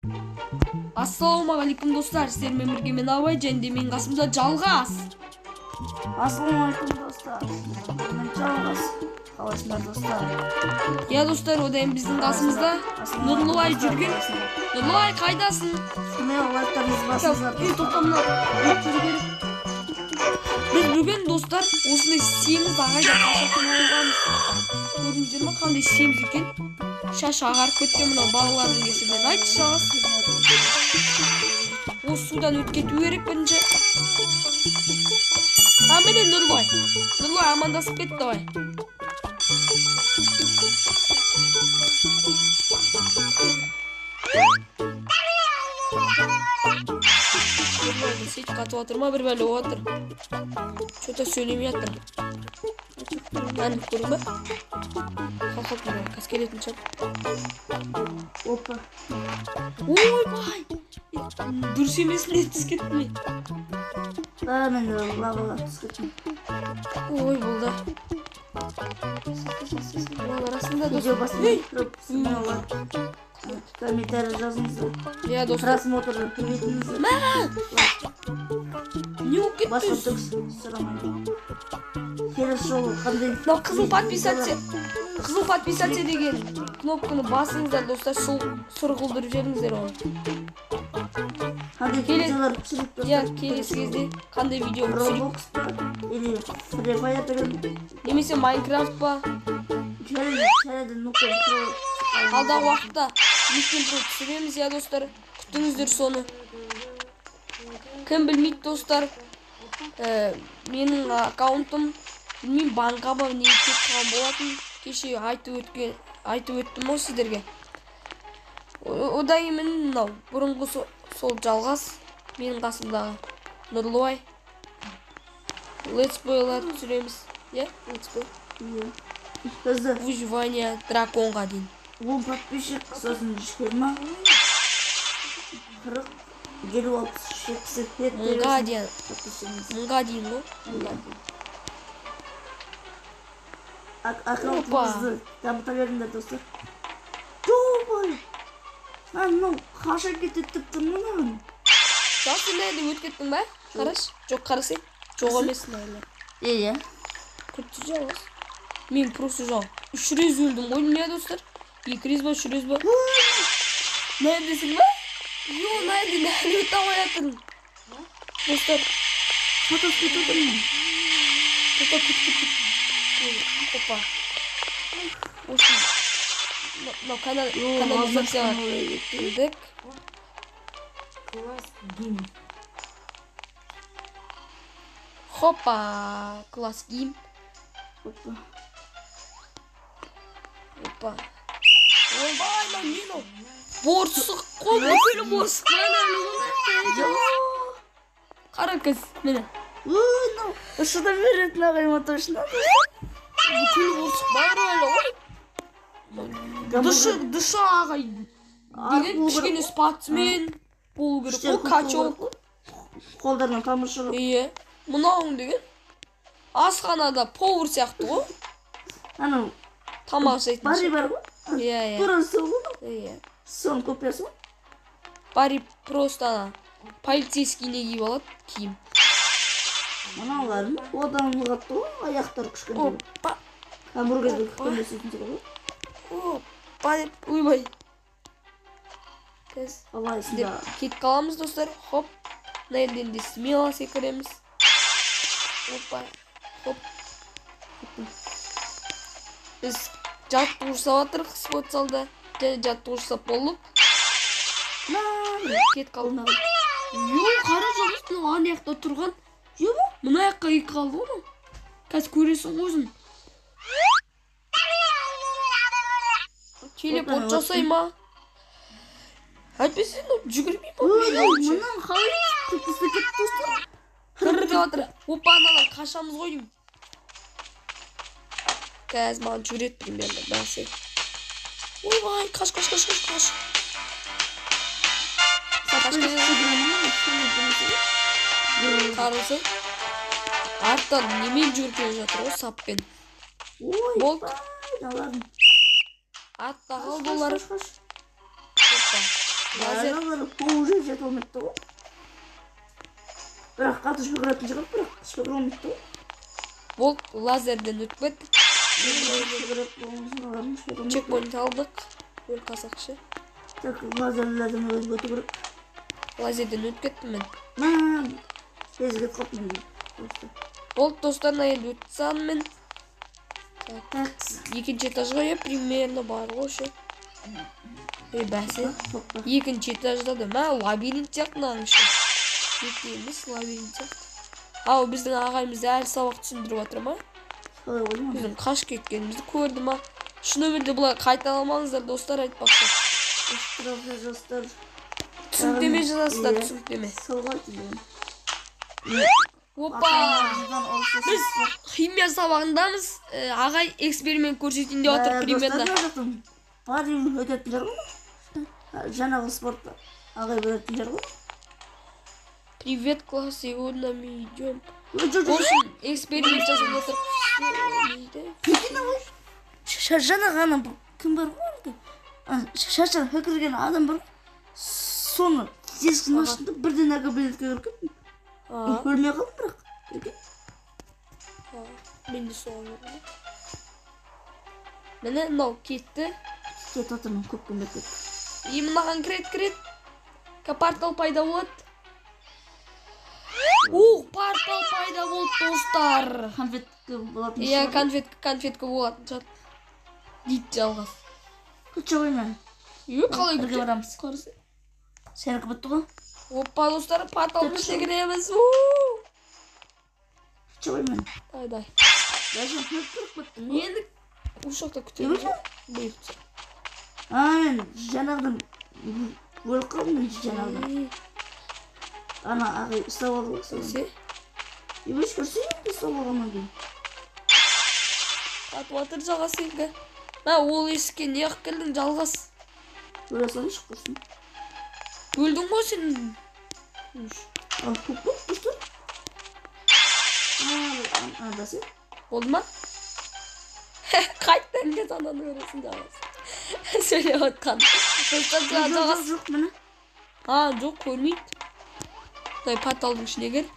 Ассалаумағалейкум достар, сіздермен бірге мен Абай және менің қасымда Жалғас. Ассалаумағалейкум достар. Мен Жалғас. Қалайсыңдар достар? Я достар, одан біздің қасымызда Нұрлыбай жүрген. Нұрлыбай, қайдасың? Міне лайктарыңызды басыңыздар. Біз бүгін достар осындай семіз ағайда қашатын алғанбыз. Көрдіңіздер ме, қандай семіз екен? Шашы ағарып кеткен мынау балалардың кесірінен. Айтшы Жалғас. Осы судан өткету керек бірінші. Міне Нұрлыбай. Нұрлыбай амандасып кетті бай. Сеть қатып отыр ма, бір бәле отыр. Что-то сөйлемей жатыр. Әні көрдің ба? Қалқап мына кәскелетін шап. Опа. Ойбай! Дұрыс емесін еттіз кетті ме? Да, мен де лаваға түскеттім. Ой, болды. Ол арасында Видео достар. басында тұрып, сізмен олар комментарий жазыңыздар. Я достар. Просмотрды көбейтіңіздер. Не болып кетті? Басқа түк сұрамайды. Келесі жолы қандай... Мынау қызыл подписаться деген кнопканы басыңыздар достар, сол сұрғылдырып жіберіңіздер оны. Қандай видеолар түсіріп Я келесі кезде қандай видео түсіріп, Roblox па? Или Free Fire деген? немесе Майнкрафт па? Жарайды, нұқпен тұрып. Алдағы уақытта Никен Про түсіреміз, я достар. Күтіңіздер соны. Кім білмейді достар, менің аккаунтым білмеймін, банқа ба не кетіп қалған болатын. Кеше айтып өттім ғой сіздерге. Одан кейін мынау бұрынғы сол Жалғас, менің қасымдағы Нұрлыбай. Летсплейлар түсіреміз. Я? Летсплей. Бізді Выживание драконға дейін. 10 подписчик сосын 20 40 50 60 70 Мыңға дейін. подписчигіміз. Мыңға дейін ғой. Аккаунтымызды дамыта беріңдер достар. Жобай! Мынау қаша кетіп тұрмын мынаған. Жалғас, сен әлде өтіп кеттің ба? Қараш. Жоқ, қарасай. Жоқ емессің әлі. Иә. Күтті Жалғас. Мен просто жау. 3 рез өлдім ғой, не достар? 2 рез ба, 3 рез ба? Нәдесің ба? Йо, нәді, нәді өте алай атырым. Достар. Сатас кетіп отырмын. Тота күт. Опа. Осы. Мынау канализацияға келдік. Хопа. Класс гейм. Опа. Опа. Ойбай, мынау не мынау? Борсық қой, бүкілі борсық. Қара кіз, мені. Мынау ұшыда беретін ағайма точно. Бүкілі борсық бар әлі ғой. Дышы ағай. Деген кішкене спортсмен болу керек қой, качок. Қолдарынан тамыр шығып. Ие. Мынауың деген асханада повар сияқты ғой. Анау Тамақ жасайтын. бари бар ғой. Иә. Тура сол ғой. Иә. Соны копиясы ғой. Бари просто ана полицейский не киіп алады, киім. Мыналарын одан бұғатты ғой, аяқтар кішкене. Опа. Хамбургерді күткенде сөйтін ғой. Опа деп, ойбай. Кәз. Қалайсында. Кетіп қаламыз достар. Хоп. Мына елден де смело секіреміз. Опа. Хоп. Біз жаттығу жасап жатырмық спортзалда. Және жаттығу жасап болдық. Кетіп қалдым. Йо, қара Жалғас, мынау ана жақта тұрған. Мына жаққа кетіп қалды ғой. Қазір көресің ғой өзің. Телепорт жасай ма? Әйтпесе жүгірмей ма? Мұның қалай түпісі кетті достар? Кірір деп жатыр. Опа, аналар қашамыз ғой деймін. Қазір маған жүрет примерно бәсе. Ойбай, қаш. Қарысы. Арттан немен жүріп келе жатыр ғой, саппен. Болды. Артта қалды олар. Опа. лазер. Уже жетіп алмайды ғой. Бірақ қатыш бөгіретін шығар, бірақ қатыш бөгір алмайды ғой. Болды, лазерден өтіп кеттік. Чекпоинт алдық. Өл қасақшы. Так, лазерлерден өтіп өтіп керек. Лазерден өтіп кеттім мен. Тезге қапмын. Болды, достарына енді өтіп салдым мен. Екінші этажға примерно бар ғой ше. Бәсе. Екінші этажда да мә лабиринт сияқты мынаның ше. Жетті емес лабиринт сияқты. Ау біздің ағайымыз әлі сабақ түсіндіріп жатыр ма? Біздің қашып кеткенімізді көрді ма? Шын өмірде бұлай қайталамаңыздар достар, айтпақшы. Достар. Түсініктеме жазасыздар, түсініктеме. Опа! Біз химия сабағындамыз. Ағай эксперимент көрсетейін деп жатыр примерно. Бар үйін өтетілер ғой. Жаңағы спортта ағай өтетілер ғой. Привет, класс, сегодня мы идем. Очень эксперимент жасап жатыр. Жаңағы ана кім бар ғой? Шашар кірген адам бар. Соны есіктің ашында бірден әлгі билетке кірген. Көрмей қалдым бірақ. Мен де соған көрдім. Міне мынау кетті. Кет отырмын, көп көмек кетті. И мынаған кірет. Портал пайда болады. Портал пайда болды, достар. Конфетка болатын шығар. Иә, конфетка болатын шығар. Дейді жалғас. Күтші оймен. Қалай бірге барамыз. Сенікі бітті ғой. Опа, достар, порталдың ішіне кіреміз. Күтші оймен. Дай. Даже кіріп біттім. Енді ұшақта күтеміз. Бұйыртсы. Мен жаңағыдан өліп қалдым жаңағыдан. Ана ағай ұстап алды ғой соны. Ебеш көрсе енді ұстап алғаннан кейін. Атып атыр жалғас енді. Ол есікке не қып келдің жалғас? Өле салын шық көрсін. Өлдің ғой сен? Көп көп достар. Анда сен. Болды ма? Қайттан кет ананы көресің жалғас. Сөйлеп отқан. Жоқ міне. Жоқ көрмейді. Порталдың ішіне кел.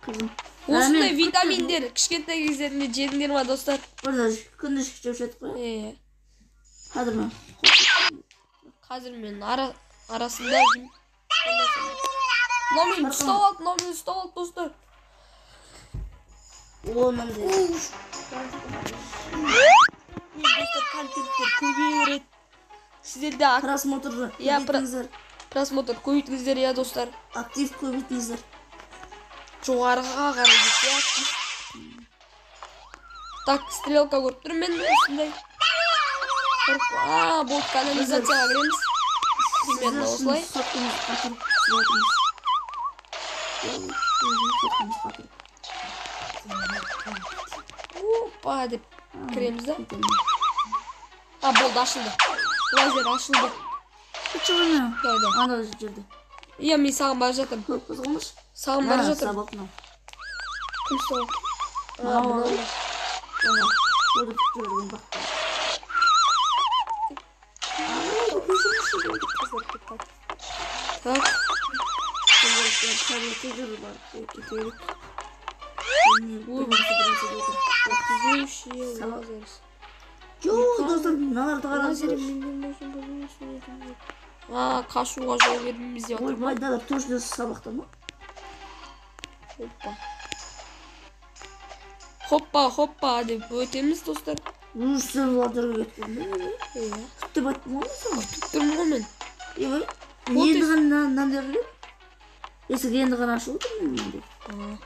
Қызым. Осындай витаминдер кішкентай кездерінде жедіңдер ма достар? Burada күндіз жеп жатық қой. Қазір мен арасында жеймін. Мынау мен ұстап алды достар. Достар, контенттер көбейе береді. Сіздерде просмотр көбейтіңіздер, иә достар. Актив көбейтіңіздер. Жоғарыға қарай кетсе актив. Так, стрелка көріп тұрмын мен осындай. Болды, канализацияға кіреміз. Примерно осылай. Опа деп кіреміз да. Болды, ашылды. Лазер ашылды. Күтші оймен. Ана жерде. Иә, мен саған бара жатырмын. Қызғыныш. Саған бара жатырмын. Кім сау? Так. Қашуға жол бермейміз деп жатыр. Ойбайдалар тоже сабақта ма? Хоппа деп өтеміз достар. Сен ладырға кеткен бе? Күттіп айттым ғой саған? Күтіп тұрмын ғой мен. Енді ғана нандер келіп? Есік енді ғана ашып отырмын мен.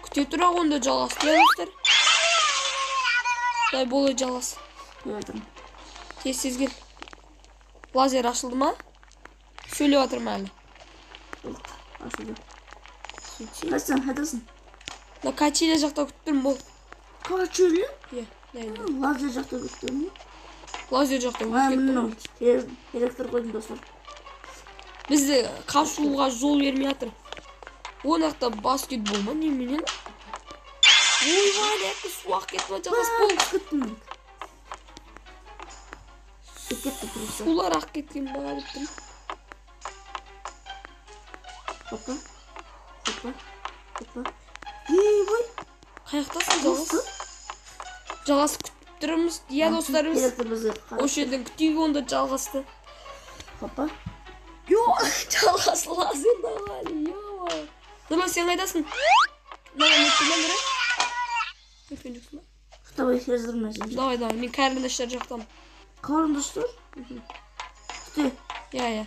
Күте тұрақ онда жалғас деп достар. Дай болай жалғас. Тез кел. Лазер ашылды ма? Сөйлеп жатырмын әлі. Ашылды. Қайсың? Качеля жақта күтіп тұрмын бол. Качеля? Иә. Лазер жақта күтіп тұрмын. Лазер жақта күтіп тұрмын. Электр қойдың достар. Бізді қашуға жол бермей жатыр. О жақта баскетбол ма неменен? Ойбай, әккі суақ кетті ма жалғас бол. Күттім. Сулар ақ кеткен ба деп тұрмын. Hoppa. Hoppa. Hoppa. Vay. Kayaktasın Жалғас? Жалғас күтіп тұрмыз. Иә достарымыз. Ош елден күтейік онда Жалғасты. Hoppa. Yo, Жалғас лазен дағали. Yo. Нұрма сен қайдасың? Маған өттілен бірі? Өткен жоқсың ба? Давай раздырмайсың. Давай, мен қарындаштар жақтам. Қарындаштар? Күте. Я.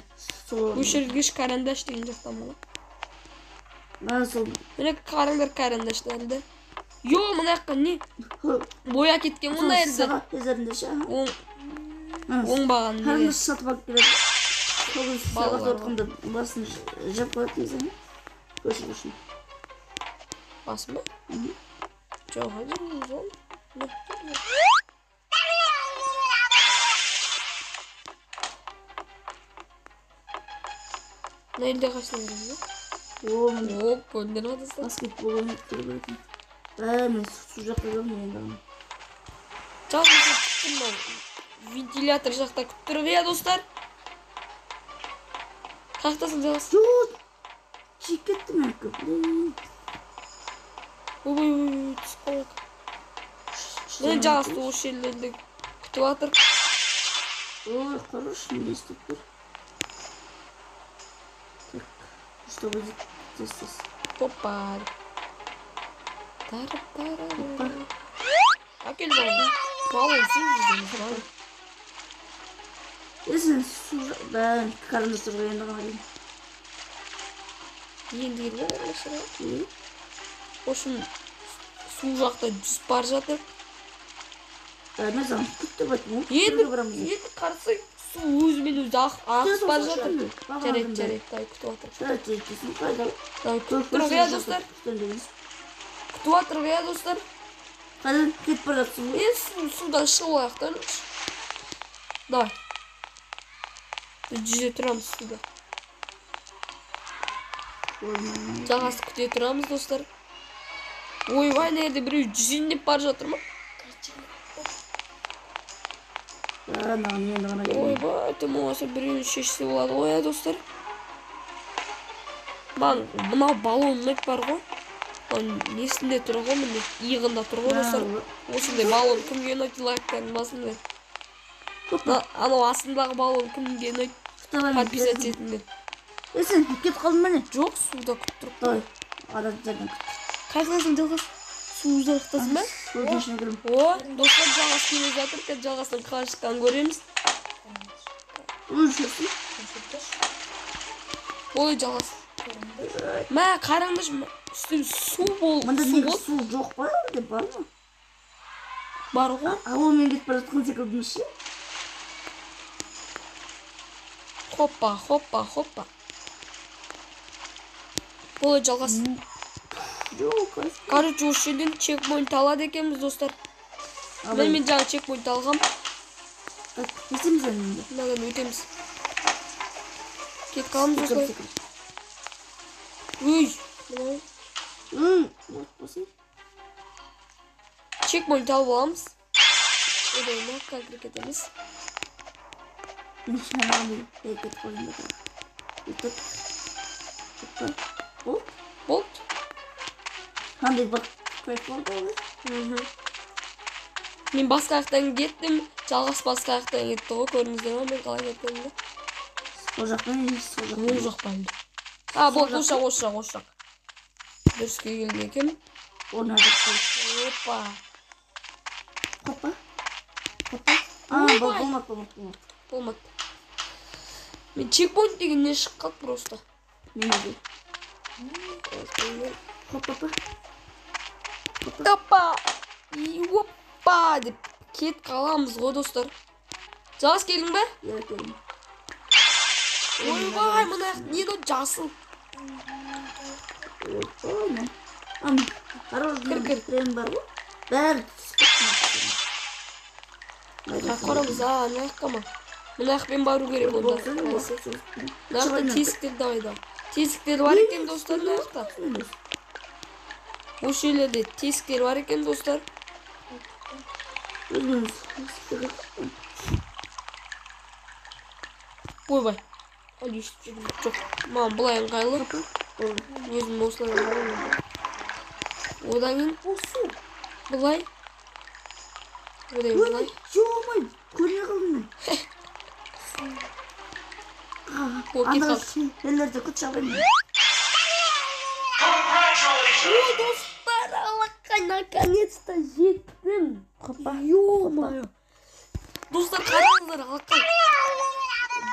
Өшіргіш қарындаш деген жақтам ола. Мен сол. Міне қарыңдар қарындаштарды. Yo, мына жаққа не? Боя кеткен мұнда әлді. Сағат езерінде ше. Оңбаған неге. Қарындаш сатып алып келеді. Соғыз сағат отқанда басын жап қоятын езен. Көшіп үшін. Басын ба? Жоқ, жол. Ne elde kaçtın Oğlum. О, көндер адасың. Баскетбол ойнап келе беретін. Мен су жақта көрмеймін енді. Жалғыз күттім ол. Вентилятор жақта күтіп тұр. Иә достар. Қаяқтасың Жалғас? Жоқ. Жиіп кетті мен көп. Ой, түсіп қалайық. Мен Жалғасты осы жерлерде күтіп жатыр. Ой, хорош, не істеп тұр. Так, что будет здесь? Опа. Әкел балын. Балын сен жүздің. Езін су бәрін қарындастырға енді ғана дейін. Енді келген әрмешіра. Ошын су жақта жүзіп бар жатыр. Мен зам күтті бәтім ол. Енді қарсы су өзімен өзі ағып бар жатыр. Жарайды, дай күтіп отыр. Жарайды, жетесін қайдал. Күтіп тұрғы я достар. Күтіп отыр я достар. Қайдан кетіп бар жатсың ғой? Судан шығып аяқтан. Давай. Жүзе тұрамыз суда. Жалғасты күте тұрамыз достар. Ойбай, нерде біреу жүзейін деп бар жатыр ма? Ойбай, тым оңаса біреуін шешсе болады ғой я достар. Мынау балон ұнайды бар ғой. Несінде тұр ғой, міне иығында тұр ғой достар. Осындай балон кімге ұнайды лайктарын басыңдар. Анау астындағы балон кімге ұнайды подписать етіңдер. Сен кет қалдың ба не? Жоқ, суда күтіп тұрып. Давай, арада жерден күт. Қайқыласың Жалғас? Суызда ұқтасың ба? Судың ішіне кірім. О, достар Жалғас келе жатыр, қазір Жалғастың қашықтан көреміз. Өлшесің. Ой, Жалғас. Мә, қараңдаш, үстім су бол. Мында неге су жоқ па? Деп бар ма? Бар ғой. Ауылмен кетіп бар жатқан секілдіміз ше? Хоппа. Ой, Жалғас. Жоқ, Короче, осы жерден чекпоинт алады екенбіз, достар. Мен жаңа чекпоинт алғам. Несеміз әнінде? Мынадан өтеміз. Кет қаламыз, достар. Өй. Чекпоинт алып аламыз. Ойдайына как етеміз. Мен шанағын кет қойын да. Өтіп. Болт. Қандай бір көйіп болды ғой? Мен басқа аяқтан кеттім. Жалғас басқа аяқтан кетті ғой. Көріңіздер ма мен қалай кеттімді? Ол жақтан емес, сол жақтан. Ол жақ ба әлде? Болт, осы жақ. Дұрыске келді екен. Оны ажық қой. Хоппа. Болмады. Мен чекпоинт дегеннен шыққат просто. Неге? Хоппа. Опа деп кет қаламыз ғой достар. Жалғас келдің бе? Иә, келдім. Ойбай, мына не жасыл. Кір бар ғой? Бәрі Қарамыз, ана аяққа ма? Мына аяқпен бару керек онда. Мына тесіктер давай. Тесіктер бар екен достар, мына аяқта. Осы жерлерде тесіктер бар екен достар. Ойбай. Жоқ, маған бұлай ыңғайлы. Өзім осылай аламын. Одан кейін Осы. былай. Одан кейін былай. Жомай, көре қалдым мен. Анда елерде күт шабайын. Ой, достар, алақай, наконец-то жеттім. Ё-моё. Достар, қараңыздар, алақай.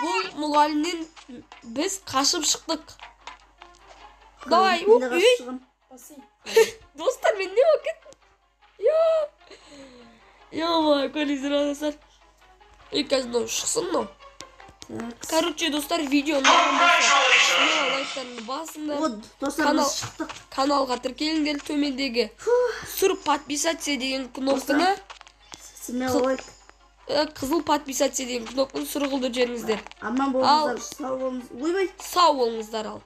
Бұл мұғалімнен біз қашып шықтық. Давай, үй. Достар, мен не болып кеттім? Ё-моё, көріңіздер, достар. Қазір шықсын мынау. Короче, достар, видеоны лайктарын басыңдар. Вот, достар, біз шықтық. Каналға тіркеліңдер, төмендегі сұр подписаться деген кнопканы, қызыл подписаться деген кнопканы сұр қылдыр жеріңіздер. Аман болыңыздар, сау болыңыз. Ойбай. Сау болыңыздар ал.